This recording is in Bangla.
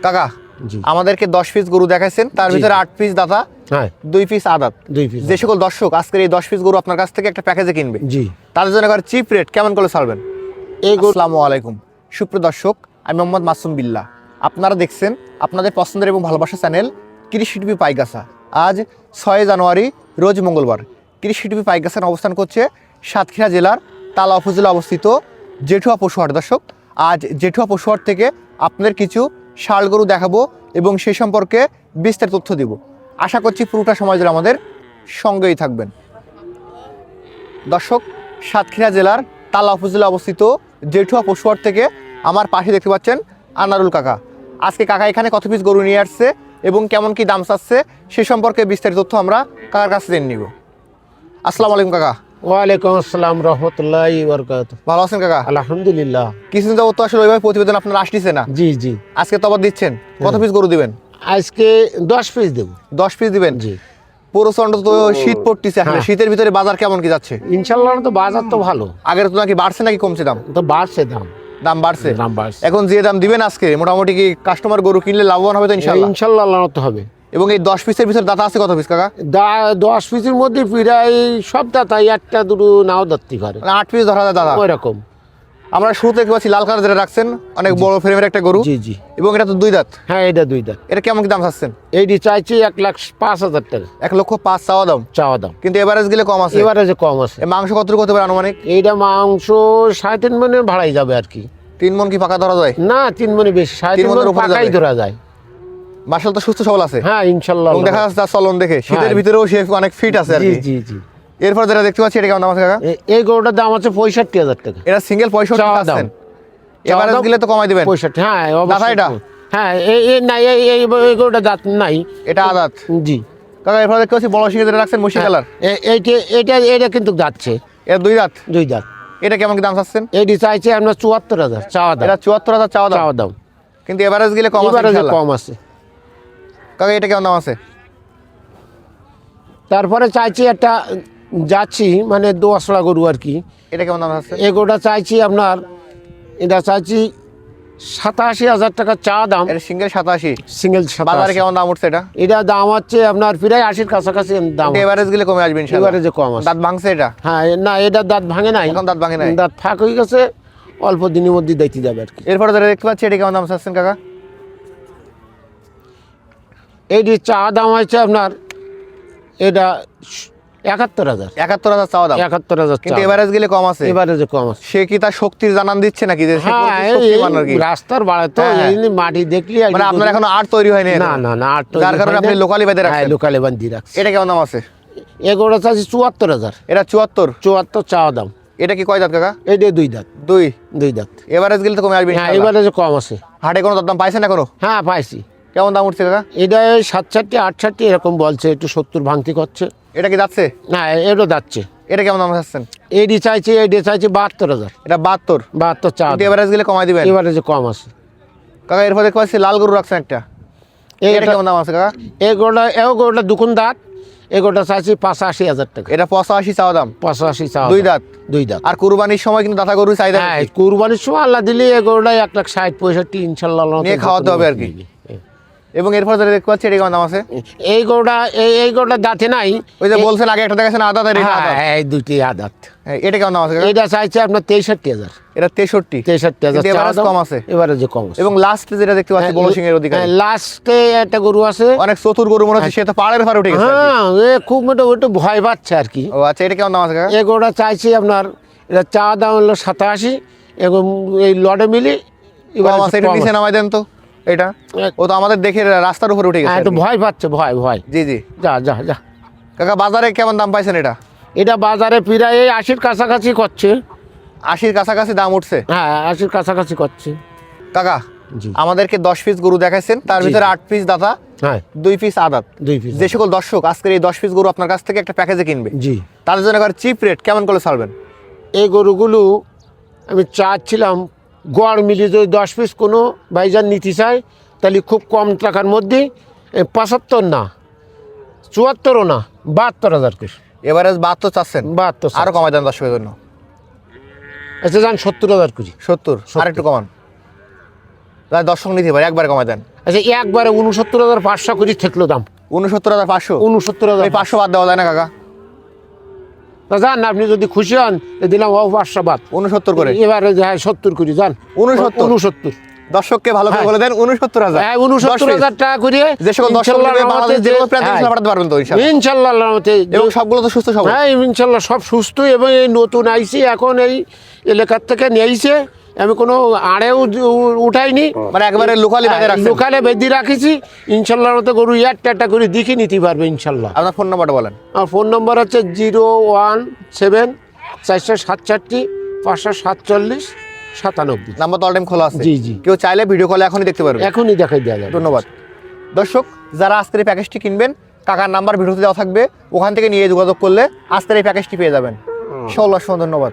কাকা আমাদেরকে 10 পিস গরু দেখাইছেন, তার ভিতরে 8 পিস দাতা, 2 পিস আদাত। যে সকল দর্শক আজকের এই 10 পিস গরু আপনার কাছ থেকে একটা প্যাকেজে কিনবে, তাদের জন্য একবার চিপ রেট কেমন করে ছাড়বেন? আসসালামু আলাইকুম সুপ্রিয় দর্শক, আমি মোহাম্মদ মাসুম বিল্লাহ। আপনারা দেখছেন আপনাদের পছন্দের এবং ভালোবাসা চ্যানেল কৃষি টিভি পাইগাছা। আজ 6 জানুয়ারি রোজ মঙ্গলবার। কৃষি টিভি পাইগাছার অবস্থান করছে সাতক্ষীরা জেলার তালা উপজেলা অবস্থিত জেঠুয়া পশুহাট। দর্শক, আজ জেঠুয়া পশুহাট থেকে আপনাদের কিছু ষাঁড় গরু দেখাবো এবং সেই সম্পর্কে বিস্তারিত তথ্য দিব। আশা করছি পুরোটা সময় ধরে আমাদের সঙ্গেই থাকবেন। দর্শক, সাতক্ষীরা জেলার তালা উপজেলা অবস্থিত জেঠুয়া পশুহাট থেকে আমার পাশে দেখতে পাচ্ছেন আনারুল কাকা। আজকে কাকা এখানে কত পিস গরু নিয়ে আসছে এবং কেমন কি দাম চাচ্ছে সে সম্পর্কে বিস্তারিত তথ্য আমরা কাকার কাছে জেনে নিব। আসসালামু আলাইকুম কাকা। ওয়ালাইকুম আসসালাম রহমতুল্লাহি ওয়া বারাকাতুহু। ভালো আছেন কাকা? আলহামদুলিল্লাহ। কিছুদিন যাবত তো আসলে ওইভাবে প্রতিবেদন আপনারা আসতেছে না। জি জি। আজকে তো আবার দিচ্ছেন। কত পিস গরু দিবেন? আজকে 10 পিস দেব। 10 পিস দিবেন? জি। প্রচন্ড তো শীত পড়তেছে, আসলে শীতের ভিতরে বাজার কেমন কি যাচ্ছে? ইনশাআল্লাহ তো বাজার তো ভালো। আগের তো নাকি বাড়ছে নাকি কমছে দাম? তো বাড়ছে দাম। দাম বাড়ছে। দাম বাড়ছে। এখন যে দাম দিবেন আজকে মোটামুটি কি কাস্টমার গরু কিনলে লাভবান হবে তো ইনশাআল্লাহ? ইনশাআল্লাহ আল্লাহ তো হবে। এবং এই 10 পিসের ভিতরে দাতা আছে কত পিস কাকা? 10 পিসের মধ্যে প্রায় সব দাতাই একটা দুটো নাও ধরতে পারে। 8 পিস ধরা যায় দাদা। ওই রকম। আমরা শুরুতে দেখতে পাচ্ছি লাল কালার যেটা রাখছেন, অনেক বড় ফ্রেমের একটা গরু। জি জি। এবং এটা তো 2 দাঁত। হ্যাঁ, এটা 2 দাঁত। এটা কেমন কি দাম চাচ্ছেন? এইটি চাইছি 1,05,000 টাকা। 1,05,000 চাওয়া দাম। চাওয়া দাম। কিন্তু এভারেজ গেলে কম আছে। এবারে কম আছে। এই মাংস কতটুকু হতে পারে আনুমানিক? এইটা মাংস 3.5 মনের ভাড়াই যাবে আর কি। 3 মন কি পাকা ধরা যায়? না, 3 মনে বেশি। 3.5 মন পাকাই ধরা যায়। মাশাআল্লাহ, তো সুস্থ সবল আছে। হ্যাঁ ইনশাআল্লাহ। এবং দেখা যাচ্ছে তার চলন দেখে শীতের ভিতরেও সে অনেক ফিট আছে আর জি কি। জি জি। এরপর যেটা দেখতে পাচ্ছি এটা কেমন দাম আছে কাকা? এই গরুটার দাম আছে 65,000 টাকা। এটা সিঙ্গেল 65 আছেন। এভারেজ গেলে তো কমাই দিবেন। 65। হ্যাঁ দাদা এটা? হ্যাঁ, এই নাই, এই গরুটা দাঁত নাই। এটা আদাত। জি কাকা এরপর দেখতে পাচ্ছি বড় সিংহে যেটা রাখছেন মুশি কালার। এটা কিন্তু যাচ্ছে। এটা 2 দাঁত। 2 দাঁত। এটা কেমন কি দাম চাচ্ছেন? এটি চাইছে আপনার 74,000 চাওয়া দাম। এটা 74,000 চাওয়া দাম। চাওয়া দাম। কিন্তু এভারেজ গেলে কম আছে ইনশাআল্লাহ। কম আছে। কাকা এটা কেমন দাম আছে? তারপরে চাইছি একটা যাচ্ছি মানে দোয়াশলা গরু আর কি। এটা কেমন দাম আছে? এই গরুটা চাইছি আপনার, এটা চাইছি 87,000 টাকা চাওয়া দাম। এটা সিঙ্গেল 87। সিঙ্গেল বাজারে কেমন দাম উঠছে এটা? এটা দাম হচ্ছে আপনার প্রায় 80-র কাছাকাছি দাম। এভারেজ গেলে কমে আসবে ইনশাআল্লাহ। এভারেজে কম আছে। দাঁত ভাঙছে এটা? হ্যাঁ, না এটা দাঁত ভাঙে নাই। এখন দাঁত ভাঙে নাই। দাঁত ফাঁক হয়ে গেছে, অল্প দিনের মধ্যে দেখতে যাবে আর কি। এরপরে যেটা দেখতে পাচ্ছি এটা কেমন দাম চাচ্ছেন কাকা? এইটি চা দাম হয়েছে আপনার, এটা 71,000। 71,000 চাওয়া দাম। 71,000 কিন্তু এভারেজ গেলে কম আছে। এভারেজে কম আছে। সে কি তার শক্তির জানান দিচ্ছে নাকি যে সে হ্যাঁ, শক্তিমান আর কি? রাস্তার বাড়ে তো এই মাটি দেখলি মানে আপনার এখন আর তৈরি হয়নি? না না না, আর যার কারণে আপনি লোকালি বেঁধে রাখছেন। লোকালে বান্ধি রাখছি। এটা কেমন দাম আছে? এগুলো চাচ্ছি 74,000। এটা 74 চাওয়া দাম। এটা কি কয় দাঁত কাকা? এইটা 2 দাঁত। 2 দাঁত। এভারেজ গেলে তো কমে আসবে হ্যাঁ, ইনশাআল্লাহ। এবারে কম আছে। হাটে কোনো দাম পাইছেন এখনো? হ্যাঁ পাইছি। কেমন দাম উঠছে কাকা? এটা 67-68 এরকম বলছে, একটু 70 ভাঙতি করছে। এটা কি যাচ্ছে? না, এটা যাচ্ছে। এটা কেমন দাম চাচ্ছেন? এইটি চাইছে 72,000। এটা 72 চা। এভারেজ গেলে কমাই দিবেন? এবারে যে কম আছে কাকা। এরপর দেখতে পাচ্ছি লাল গরু রাখছেন একটা। এটা কেমন দাম আছে কাকা? এই গরুটা দুকুন দাঁত। এই গরুটা চাইছি 85,000 টাকা। এটা 85 চাওয়া দাম। 85 চাওয়া। 2 দাঁত। 2 দাঁত। আর কুরবানির সময় কিন্তু দাতা গরু চাহিদা হ্যাঁ, বেশি। কুরবানির সময় আল্লাহ দিলে এই গরুটা 1,60-65 ইনশাআল্লাহ নিয়ে খাওয়াতে হবে আর কি। এবং এরপর যেটা দেখতে পাচ্ছি এটা কেমন দাম আছে? এই গরুটা দাঁতে নাই। ওই যে বলছেন আগে একটা দেখাছেন আদাত, আর এটা আদাত। হ্যাঁ, এই দুটি আদাত। এটা কেমন দাম আছে কাকা? এটা চাইছে আপনার 63,000। এটা 63। 63,000 এভারেজ কম আছে। এবারে যে কম আছে। এবং লাস্ট যেটা দেখতে পাচ্ছি বড় সিংহের অধিকারী। লাস্টে একটা গরু আছে, অনেক চতুর গরু মনে হচ্ছে, সে তো পাড়ের ফাড়ে উঠে গেছে আর কি। হ্যাঁ, এ খুব একটু ভয় পাচ্ছে আর কি। ও আচ্ছা, এটা কেমন দাম আছে কাকা? এই গরুটা চাইছি আপনার, এটা চা দাম হলো 87 এবং এই লটে মিলি কম আছে। এটা নিচে নামাই দেন তো। এটা ও তো আমাদের দেখে রাস্তার উপরে উঠে গেছে। একটু ভয় পাচ্ছে, ভয়। জি জি। যা যা যা। কাকা বাজারে কেমন দাম পাইছেন এটা? এটা বাজারে প্রায় 80-র কাছাকাছি করছে। 80-র কাছাকাছি দাম উঠছে? হ্যাঁ, 80-র কাছাকাছি করছে। কাকা জি। আমাদেরকে 10 পিস গরু দেখাইছেন, তার ভিতরে 8 পিস দাতা, হ্যাঁ 2 পিস আদাত। 2 পিস। যে সকল দর্শক আজকের এই 10 পিস গরু আপনার কাছ থেকে একটা প্যাকেজে কিনবে, জি, তাদের জন্য একবার চিপ রেট কেমন করে ছাড়বেন? এই গরুগুলো আমি চাচ্ছিলাম গড় মিলিয়ে যদি 10 পিস কোনো ভাইজান নিতে চায় তাহলে খুব কম টাকার মধ্যে 75 না, 74ও না, 72,000 করে। এভারেজ 72 চাচ্ছেন? 72 আরো কমাই দেন দর্শকের জন্য। আচ্ছা যান 70,000 করি। 70 আর একটু কমান। যারা দর্শক নিতে পারে একবারে কমায় দেন। আচ্ছা একবারে 69,500 করে থাকলো দাম। 69,500? 69,000। এই 500 বাদ দেওয়া যায় না কাকা? যান আপনি যদি খুশি হন দিলাম 500 বাদ, 69 করে। এবারে 70 করি যান। 69 দর্শককে ভালো করে বলে দেন 69,000। হ্যাঁ 69,000 টাকা করে যে সকল দর্শক নেবে বাংলাদেশ যে কোনো প্রান্তে পাঠাতে পারবেন তো ইনশাআল্লাহ? ইনশাআল্লাহ আল্লাহর রহমতে। এবং সবগুলো তো সুস্থ সবল? হ্যাঁ ইনশাআল্লাহ সব সুস্থ, এবং এই নতুন আইছি এখন এই এলাকার থেকে নিয়েছে, আমি কোনো আড়েও উঠাইনি, মানে একবারে লোকালি বেঁধে রাখছেন? লোকালে বেঁধে রাখিছি। ইনশাআল্লাহর মতো গরু একটা করে দেখে নিতে পারবে ইনশাআল্লাহ। আপনার ফোন নাম্বারটা বলেন। আমার ফোন নম্বর হচ্ছে 017 467 547 97। নাম্বার তো অল টাইম খোলা আছে? জি জি, কেউ চাইলে ভিডিও কলে এখনই দেখতে পারবে? এখনই দেখাই দেওয়া যাবে। ধন্যবাদ। দর্শক যারা আজকের এই প্যাকেজটি কিনবেন, কাকার নাম্বার ভিডিওতে দেওয়া থাকবে, ওখান থেকে নিয়ে যোগাযোগ করলে আজকের এই প্যাকেজটি পেয়ে যাবেন। 16 ধন্যবাদ।